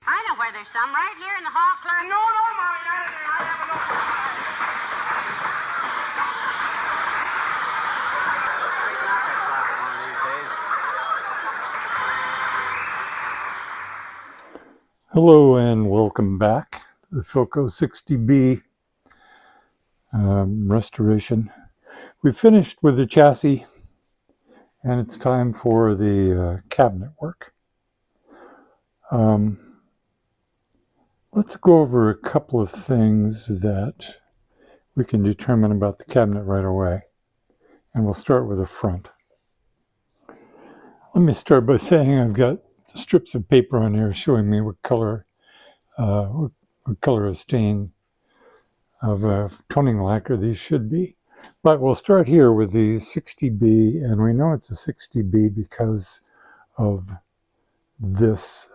I know where there's some, right here in the hall, clerk. No, Molly, I have enough. Hello and welcome back to the Philco 60B restoration. We've finished with the chassis and it's time for the cabinet work. Let's go over a couple of things that we can determine about the cabinet right away, and we'll start with the front. Let me start by saying I've got strips of paper on here showing me what color of stain of toning lacquer these should be. But we'll start here with the 60B, and we know it's a 60B because of this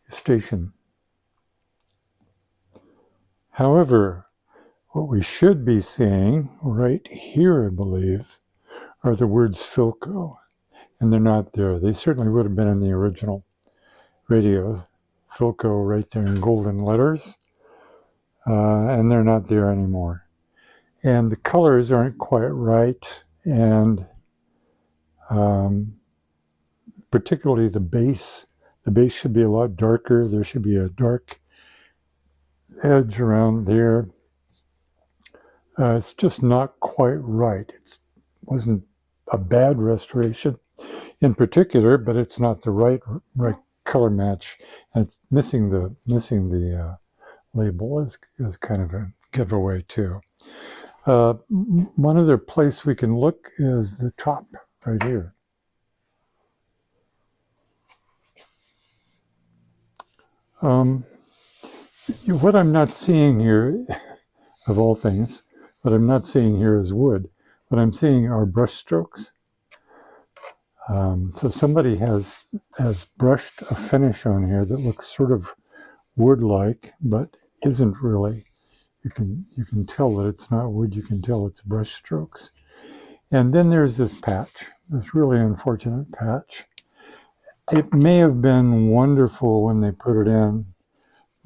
station. However, what we should be seeing right here, I believe, are the words Philco, and they're not there. They certainly would have been in the original radio. Philco right there in golden letters, and they're not there anymore. And the colors aren't quite right, and particularly the base. The base should be a lot darker. There should be a dark edge around there. It's just not quite right. It wasn't a bad restoration in particular, but it's not the right color match, and it's missing the label is kind of a giveaway too. One other place we can look is the top right here. What I'm not seeing here, of all things, what I'm not seeing here is wood. What I'm seeing are brush strokes. So somebody has brushed a finish on here that looks sort of wood-like, but isn't really. You can tell that it's not wood. You can tell it's brush strokes. And then there's this patch, this really unfortunate patch. It may have been wonderful when they put it in,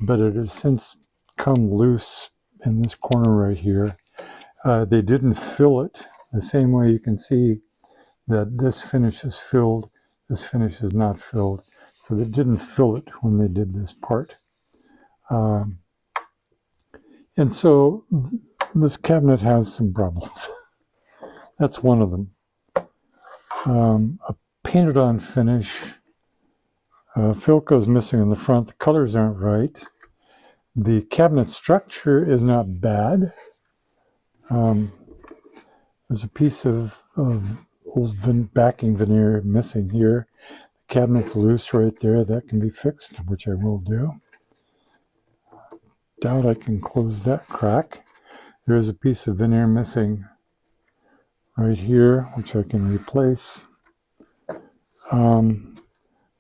but it has since come loose in this corner right here. They didn't fill it the same way. You can see that this finish is filled, this finish is not filled. So they didn't fill it when they did this part. And so this cabinet has some problems. That's one of them. A painted on finish. Philco's missing in the front. The colors aren't right. The cabinet structure is not bad. There's a piece of old backing veneer missing here. The cabinet's loose right there. That can be fixed, which I will do. Doubt I can close that crack. There is a piece of veneer missing right here, which I can replace.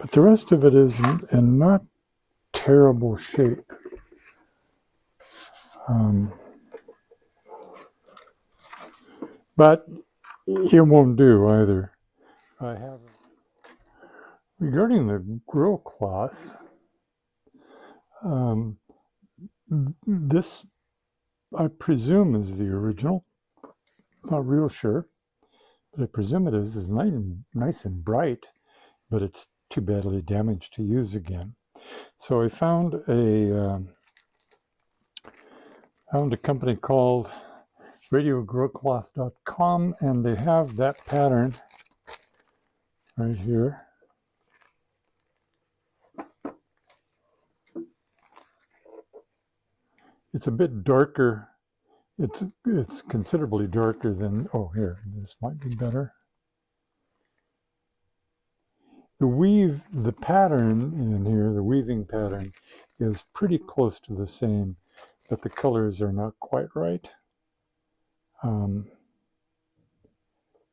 But the rest of it is in not terrible shape. But it won't do either. Regarding the grill cloth, this I presume is the original. Not real sure, but I presume it is. It's nice and bright, but it's too badly damaged to use again. So I found a company called radiogrillcloth.com, and they have that pattern right here. It's a bit darker. It's considerably darker than, oh, here, this might be better. The pattern in here, the weaving pattern, is pretty close to the same, but the colors are not quite right.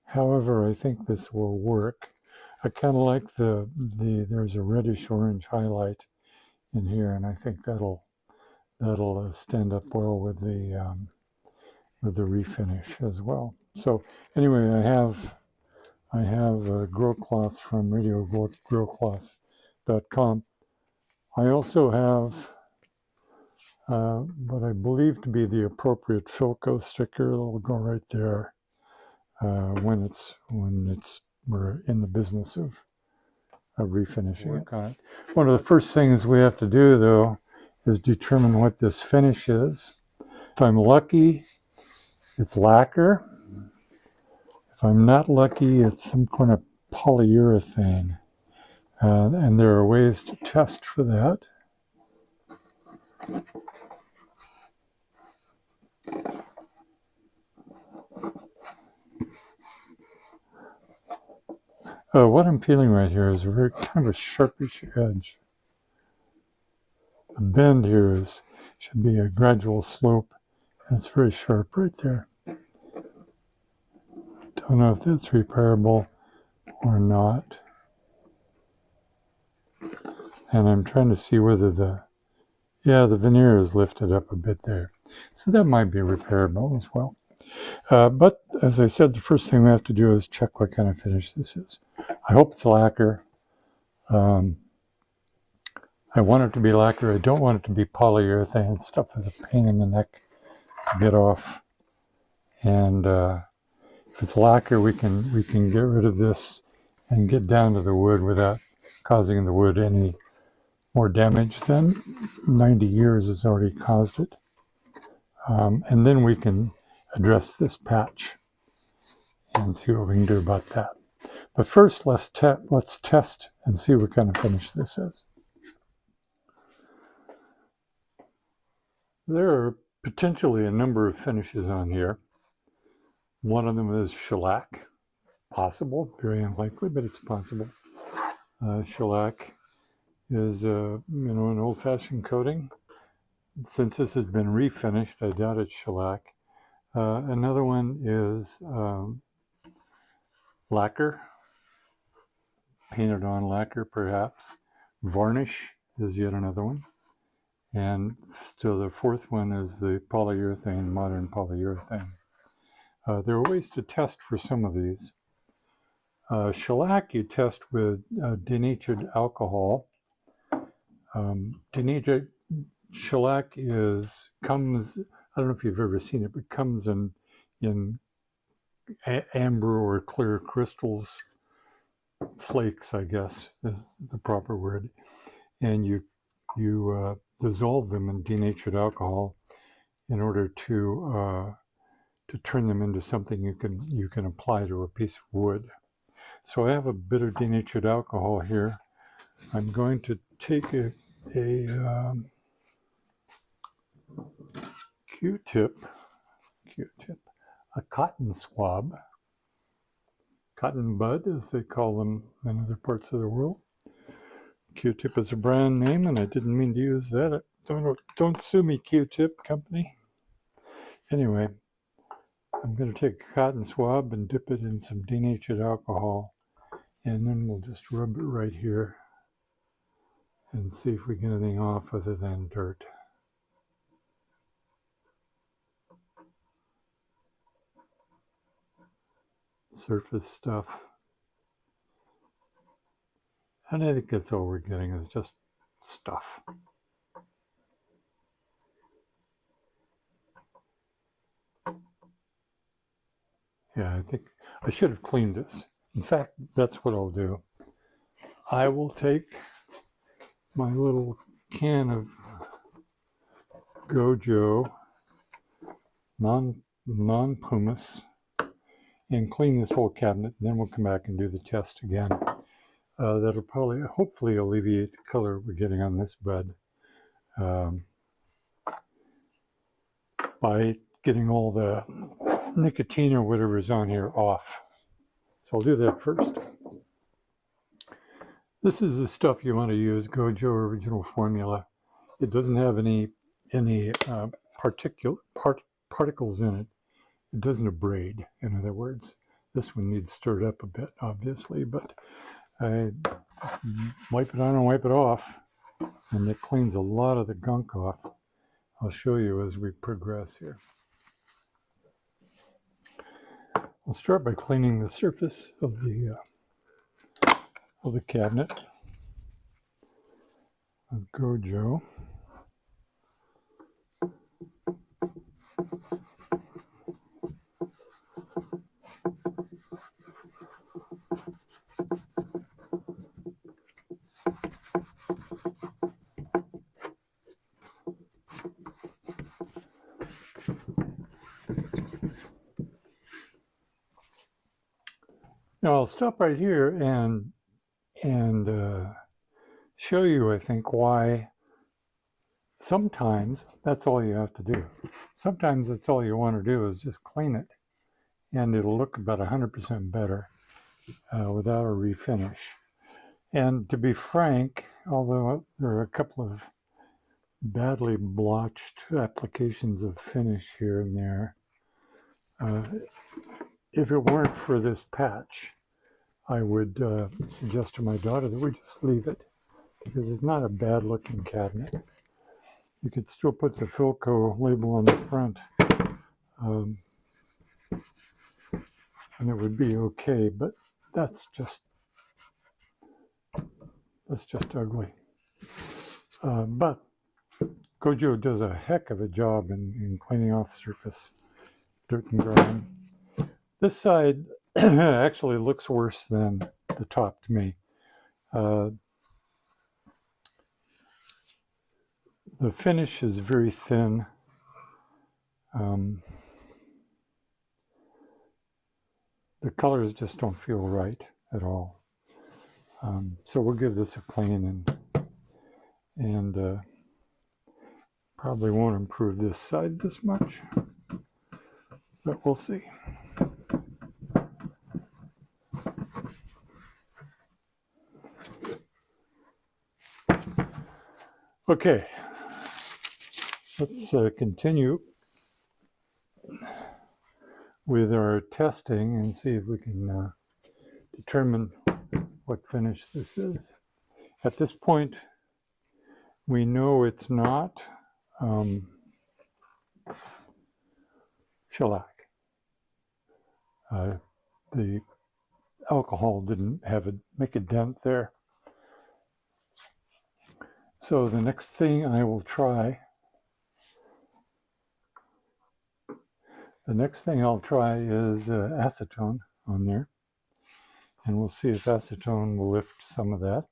However, I think this will work. I kind of like there's a reddish orange highlight in here, and I think that'll stand up well with the refinish as well. So anyway, I have a grill cloth from radiogrillcloth.com. I also have what I believe to be the appropriate Philco sticker that will go right there when we're in the business of refinishing it. One of the first things we have to do, though, is determine what this finish is. If I'm lucky, it's lacquer. If I'm not lucky, it's some kind of polyurethane. And there are ways to test for that. What I'm feeling right here is a very kind of a sharpish edge. The bend here should be a gradual slope, and it's very sharp right there. Don't know if that's repairable or not. And I'm trying to see whether the veneer is lifted up a bit there. So that might be repairable as well. But as I said, the first thing we have to do is check what kind of finish this is. I hope it's lacquer. I want it to be lacquer. I don't want it to be polyurethane. Stuff is a pain in the neck to get off. And if it's lacquer, we can get rid of this and get down to the wood without causing the wood any more damage than 90 years has already caused it. And then we can address this patch and see what we can do about that. But first, let's test and see what kind of finish this is. There are potentially a number of finishes on here. One of them is shellac. Possible, very unlikely, but it's possible. Shellac is an old-fashioned coating. Since this has been refinished, I doubt it's shellac. Another one is lacquer, painted on lacquer perhaps. Varnish is yet another one. And still the fourth one is the polyurethane, modern polyurethane. There are ways to test for some of these. Shellac you test with denatured alcohol. Denatured shellac comes, I don't know if you've ever seen it, but comes in amber or clear crystals, flakes, I guess is the proper word. And you dissolve them in denatured alcohol in order to turn them into something you can apply to a piece of wood. So I have a bit of denatured alcohol here. I'm going to take a Q-tip, a cotton swab, cotton bud as they call them in other parts of the world. Q-tip is a brand name, and I didn't mean to use that. Don't sue me, Q-tip company. Anyway, I'm going to take a cotton swab and dip it in some denatured alcohol, and then we'll just rub it right here and see if we get anything off other than dirt. Surface stuff. And I think that's all we're getting is just stuff. Yeah, I think I should have cleaned this. In fact, that's what I'll do. I will take my little can of Gojo non-pumice and clean this whole cabinet, and then we'll come back and do the test again. That'll probably, hopefully, alleviate the color we're getting on this bed by getting all the nicotine or whatever is on here off. So I'll do that first. This is the stuff you want to use, Gojo Original Formula. It doesn't have any particles in it. It doesn't abrade, in other words. This one needs stirred up a bit, obviously, but I wipe it on and wipe it off, and it cleans a lot of the gunk off. I'll show you as we progress here. I'll start by cleaning the surface of the cabinet. of Gojo. Now I'll stop right here and show you, I think, why sometimes that's all you have to do. Sometimes that's all you want to do is just clean it, and it'll look about 100% better without a refinish. And to be frank, although there are a couple of badly blotched applications of finish here and there, if it weren't for this patch, I would suggest to my daughter that we just leave it, because it's not a bad looking cabinet. You could still put the Philco label on the front, and it would be okay, but that's just ugly. But Gojo does a heck of a job in cleaning off surface dirt and grime. This side actually looks worse than the top to me. The finish is very thin. The colors just don't feel right at all. So we'll give this a clean and probably won't improve this side this much, but we'll see. Okay, let's continue with our testing and see if we can determine what finish this is. At this point, we know it's not shellac. The alcohol didn't make a dent there. So the next thing I will try, I'll try is acetone on there, and we'll see if acetone will lift some of that.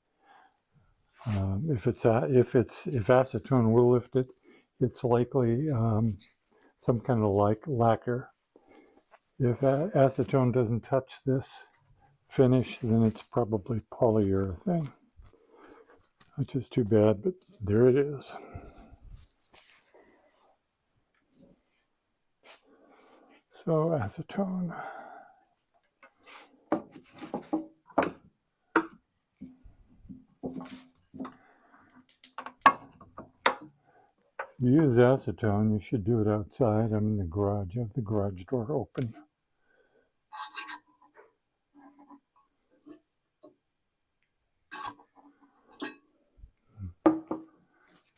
If acetone will lift it, it's likely some kind of lacquer. If acetone doesn't touch this finish, then it's probably polyurethane, which is too bad, but there it is. So acetone. You use acetone, you should do it outside. I'm in the garage. I have the garage door open.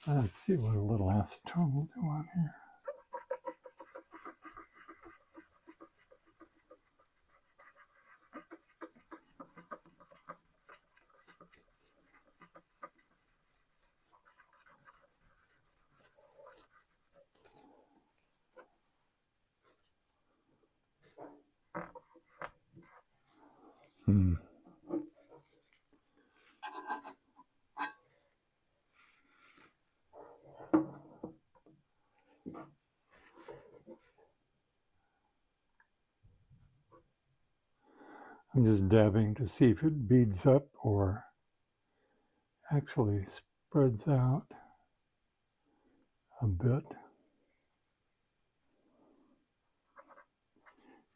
Let's see what a little acetone will do on here. I'm just dabbing to see if it beads up or actually spreads out a bit.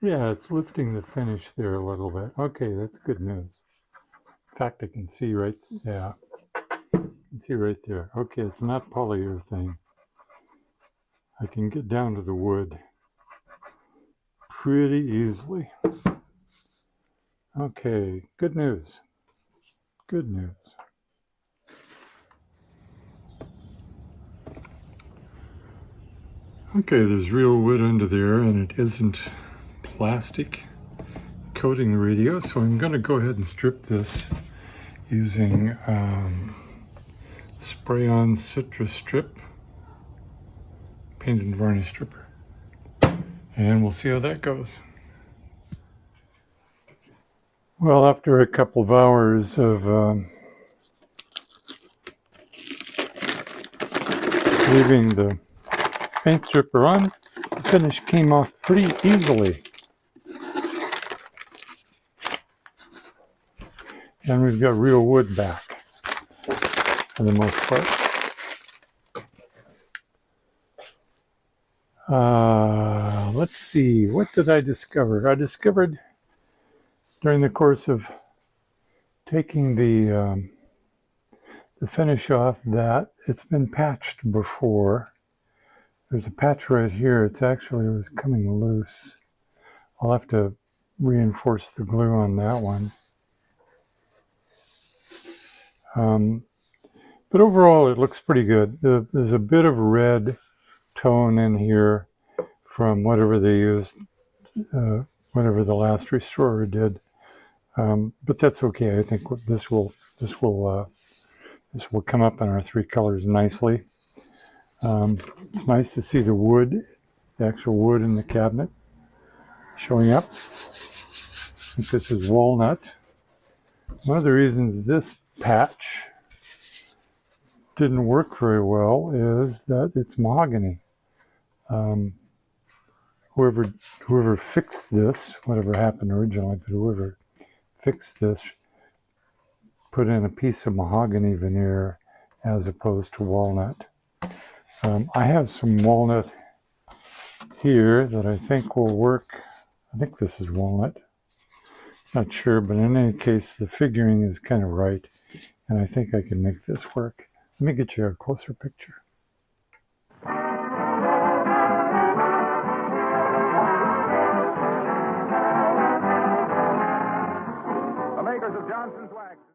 Yeah, it's lifting the finish there a little bit. Okay, that's good news. In fact, I can see right there. Okay, it's not polyurethane. I can get down to the wood pretty easily. Okay, good news. Good news. Okay, there's real wood under there, and it isn't plastic coating the radio, so I'm going to go ahead and strip this using spray on citrus strip, paint and varnish stripper. And we'll see how that goes. Well, after a couple of hours of leaving the paint stripper on, the finish came off pretty easily. And we've got real wood back for the most part. Let's see, what did I discover? I discovered during the course of taking the finish off that it's been patched before. There's a patch right here. It was coming loose. I'll have to reinforce the glue on that one. But overall, it looks pretty good. There's a bit of red tone in here from whatever they used, whatever the last restorer did. But that's okay. I think this will come up in our three colors nicely. It's nice to see the wood, the actual wood in the cabinet showing up. I think this is walnut. One of the reasons this patch didn't work very well is that it's mahogany. Whoever fixed this, whatever happened originally, but whoever fixed this put in a piece of mahogany veneer as opposed to walnut. I have some walnut here that I think will work. I think this is walnut. Not sure, but in any case, the figuring is kind of right, and I think I can make this work. Let me get you a closer picture. The makers of Johnson's Wax.